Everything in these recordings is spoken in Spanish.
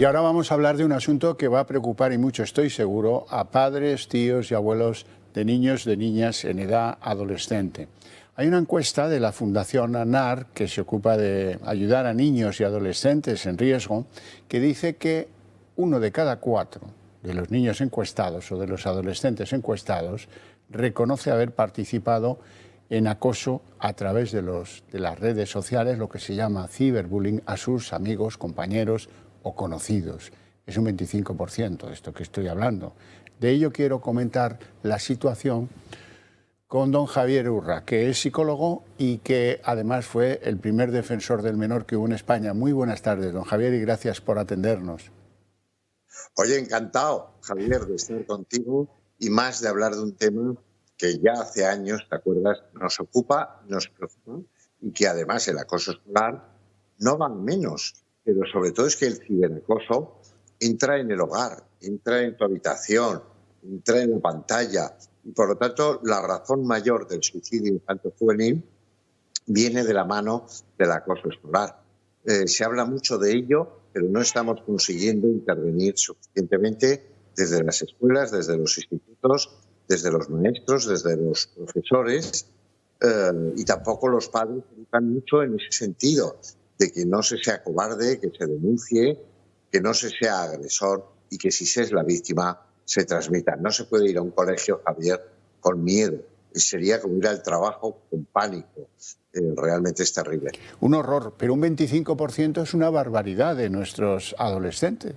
Y ahora vamos a hablar de un asunto que va a preocupar y mucho, estoy seguro, a padres, tíos y abuelos de niños, de niñas en edad adolescente. Hay una encuesta de la Fundación ANAR, que se ocupa de ayudar a niños y adolescentes en riesgo, que dice que 1 de cada 4 de los niños encuestados o de los adolescentes encuestados reconoce haber participado en acoso a través de las redes sociales, lo que se llama ciberbullying, a sus amigos, compañeros o conocidos. Es un 25% de esto que estoy hablando. De ello quiero comentar la situación con don Javier Urra, que es psicólogo y que además fue el primer defensor del menor que hubo en España. Muy buenas tardes, don Javier, y gracias por atendernos. Oye, encantado, Javier, de estar contigo y más de hablar de un tema que ya hace años, ¿te acuerdas?, nos ocupa, nos preocupa y que además el acoso escolar no va menos, pero sobre todo es que el ciberacoso entra en el hogar, entra en tu habitación, entra en la pantalla y por lo tanto la razón mayor del suicidio infanto-juvenil viene de la mano del acoso escolar. Se habla mucho de ello, pero no estamos consiguiendo intervenir suficientemente desde las escuelas, desde los institutos, desde los maestros, desde los profesores, y tampoco los padres educan mucho en ese sentido, de que no se sea cobarde, que se denuncie, que no se sea agresor y que si se es la víctima se transmita. No se puede ir a un colegio, Javier, con miedo. Sería como ir al trabajo con pánico. Realmente es terrible. Un horror, pero un 25% es una barbaridad de nuestros adolescentes.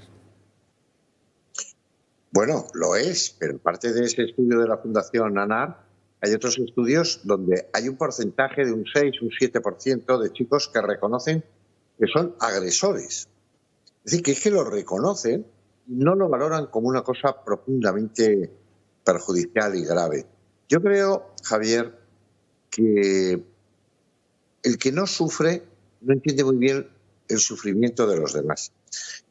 Bueno, lo es, pero aparte de ese estudio de la Fundación ANAR, hay otros estudios donde hay un porcentaje de un 6, un 7% de chicos que reconocen que son agresores. Es decir, que es que lo reconocen y no lo valoran como una cosa profundamente perjudicial y grave. Yo creo, Javier, que el que no sufre no entiende muy bien el sufrimiento de los demás.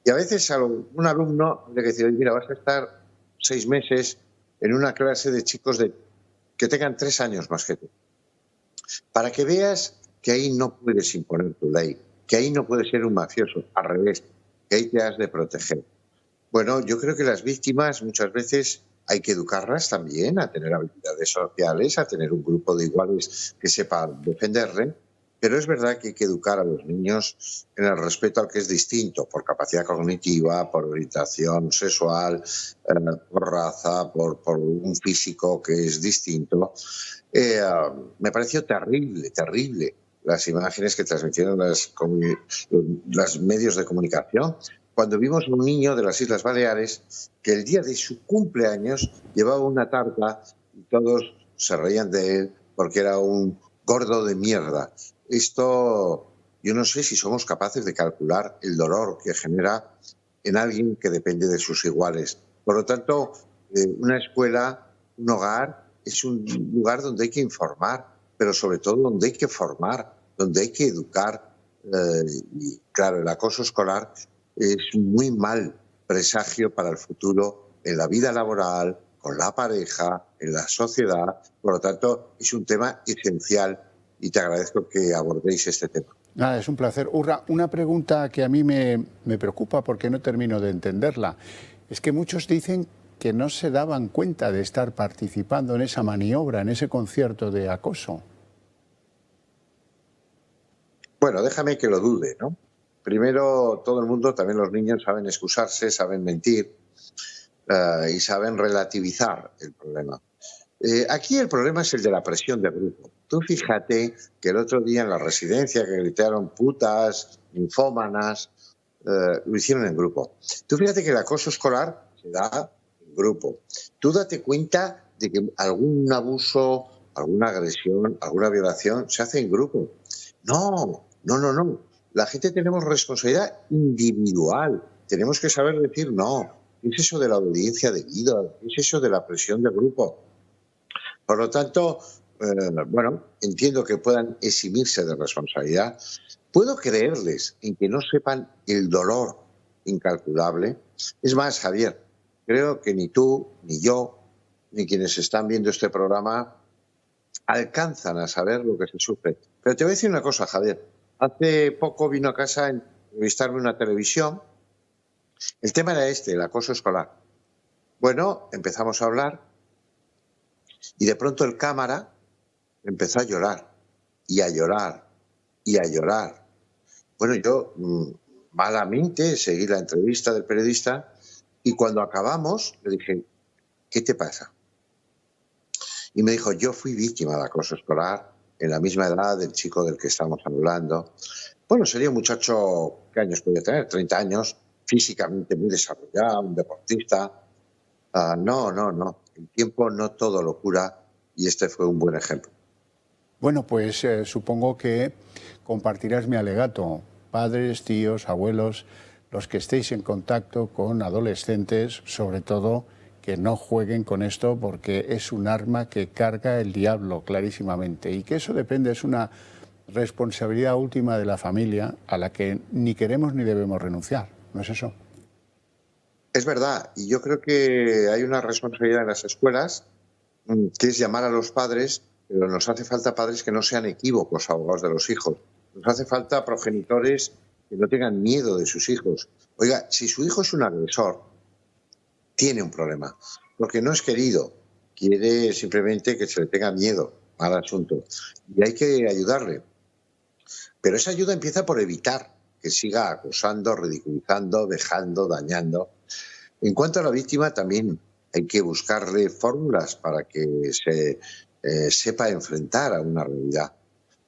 Y a veces a un alumno le dice, mira, vas a estar 6 meses en una clase de chicos que tengan 3 años más que tú, para que veas que ahí no puedes imponer tu ley, que ahí no puedes ser un mafioso, al revés, que ahí te has de proteger. Bueno, yo creo que las víctimas muchas veces hay que educarlas también a tener habilidades sociales, a tener un grupo de iguales que sepa defenderle, pero es verdad que hay que educar a los niños en el respeto al que es distinto, por capacidad cognitiva, por orientación sexual, por raza, por un físico que es distinto. Me pareció terrible, terrible las imágenes que transmitieron los medios de comunicación cuando vimos a un niño de las Islas Baleares que el día de su cumpleaños llevaba una tarta y todos se reían de él porque era un gordo de mierda. Esto, yo no sé si somos capaces de calcular el dolor que genera en alguien que depende de sus iguales. Por lo tanto, una escuela, un hogar, es un lugar donde hay que informar, pero sobre todo donde hay que formar, donde hay que educar. Y claro, el acoso escolar es un muy mal presagio para el futuro en la vida laboral, con la pareja, en la sociedad. Por lo tanto, es un tema esencial y te agradezco que abordéis este tema. Nada, es un placer. Urra, una pregunta que a mí me preocupa porque no termino de entenderla. Es que muchos dicen que no se daban cuenta de estar participando en esa maniobra, en ese concierto de acoso. Bueno, déjame que lo dude, ¿no? Primero, todo el mundo, también los niños, saben excusarse, saben mentir y saben relativizar el problema. Aquí el problema es el de la presión de grupo. Tú fíjate que el otro día en la residencia que gritaron putas, infómanas, lo hicieron en grupo. Tú fíjate que el acoso escolar se da en grupo. Tú date cuenta de que algún abuso, alguna agresión, alguna violación se hace en grupo. No. La gente tenemos responsabilidad individual. Tenemos que saber decir no. ¿Qué es eso de la obediencia debida? ¿Qué es eso de la presión de grupo? Por lo tanto, bueno, entiendo que puedan eximirse de responsabilidad. Puedo creerles en que no sepan el dolor incalculable. Es más, Javier, creo que ni tú, ni yo, ni quienes están viendo este programa alcanzan a saber lo que se sufre. Pero te voy a decir una cosa, Javier. Hace poco vino a casa a entrevistarme una televisión El tema era este, el acoso escolar. Bueno, empezamos a hablar y de pronto el cámara empezó a llorar y a llorar y a llorar. Bueno, yo malamente seguí la entrevista del periodista y cuando acabamos le dije, ¿qué te pasa? Y me dijo, yo fui víctima de acoso escolar en la misma edad del chico del que estamos hablando. Bueno, sería un muchacho, ¿qué años podía tener? 30 años, físicamente muy desarrollado, un deportista. No. El tiempo no todo lo cura y este fue un buen ejemplo. Bueno, pues supongo que compartirás mi alegato. Padres, tíos, abuelos, los que estéis en contacto con adolescentes, sobre todo, que no jueguen con esto porque es un arma que carga el diablo clarísimamente y que eso depende, es una responsabilidad última de la familia a la que ni queremos ni debemos renunciar, ¿no es eso? Es verdad, y yo creo que hay una responsabilidad en las escuelas que es llamar a los padres, pero nos hace falta padres que no sean equívocos abogados de los hijos. Nos hace falta progenitores que no tengan miedo de sus hijos. Oiga, si su hijo es un agresor, tiene un problema, porque no es querido, quiere simplemente que se le tenga miedo al asunto y hay que ayudarle. Pero esa ayuda empieza por evitar que siga acosando, ridiculizando, dejando, dañando. En cuanto a la víctima, también hay que buscarle fórmulas para que se sepa enfrentar a una realidad.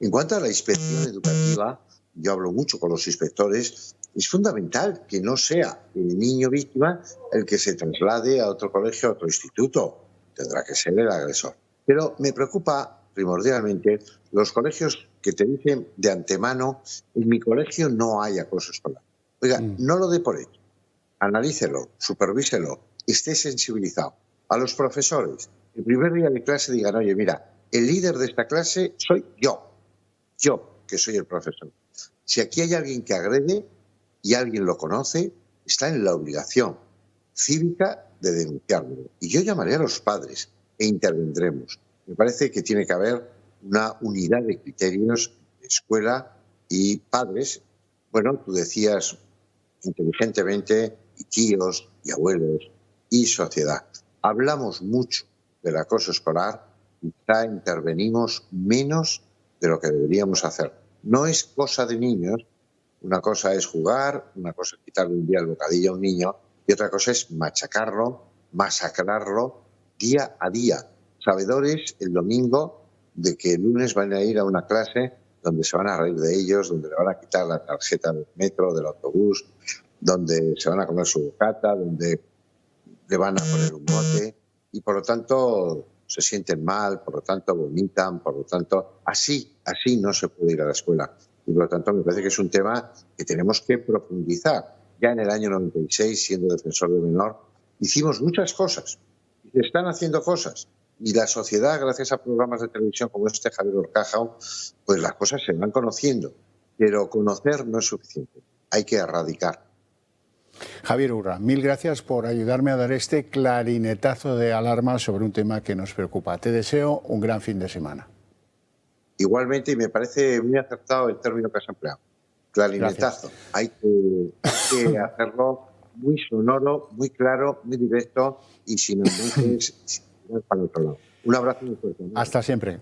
En cuanto a la inspección educativa, yo hablo mucho con los inspectores, es fundamental que no sea el niño víctima el que se traslade a otro colegio, a otro instituto. Tendrá que ser el agresor. Pero me preocupa primordialmente los colegios que te dicen de antemano, en mi colegio no hay acoso escolar. Oiga, no lo dé por hecho. Analícelo, supervíselo, esté sensibilizado. A los profesores, el primer día de clase digan, oye, mira, el líder de esta clase soy yo que soy el profesor. Si aquí hay alguien que agrede y alguien lo conoce, está en la obligación cívica de denunciarlo. Y yo llamaré a los padres e intervendremos. Me parece que tiene que haber una unidad de criterios de escuela y padres. Bueno, tú decías inteligentemente, y tíos, y abuelos, y sociedad. Hablamos mucho del acoso escolar, quizá intervenimos menos de lo que deberíamos hacer. No es cosa de niños, una cosa es jugar, una cosa es quitarle un día el bocadillo a un niño, y otra cosa es machacarlo, masacrarlo día a día. Sabedores el domingo de que el lunes van a ir a una clase donde se van a reír de ellos, donde le van a quitar la tarjeta del metro, del autobús, donde se van a comer su bocata, donde le van a poner un mote y por lo tanto se sienten mal, por lo tanto vomitan, por lo tanto así no se puede ir a la escuela. Y por lo tanto me parece que es un tema que tenemos que profundizar. Ya en el año 96, siendo defensor del menor, hicimos muchas cosas y se están haciendo cosas. Y la sociedad, gracias a programas de televisión como este Javier Horcajo, pues las cosas se van conociendo. Pero conocer no es suficiente, hay que erradicar. Javier Urra, mil gracias por ayudarme a dar este clarinetazo de alarma sobre un tema que nos preocupa. Te deseo un gran fin de semana. Igualmente, y me parece muy acertado el término que has empleado, clarinetazo. Hay que hacerlo muy sonoro, muy claro, muy directo y sin embujes, para el otro lado. Un abrazo muy fuerte. Hasta siempre.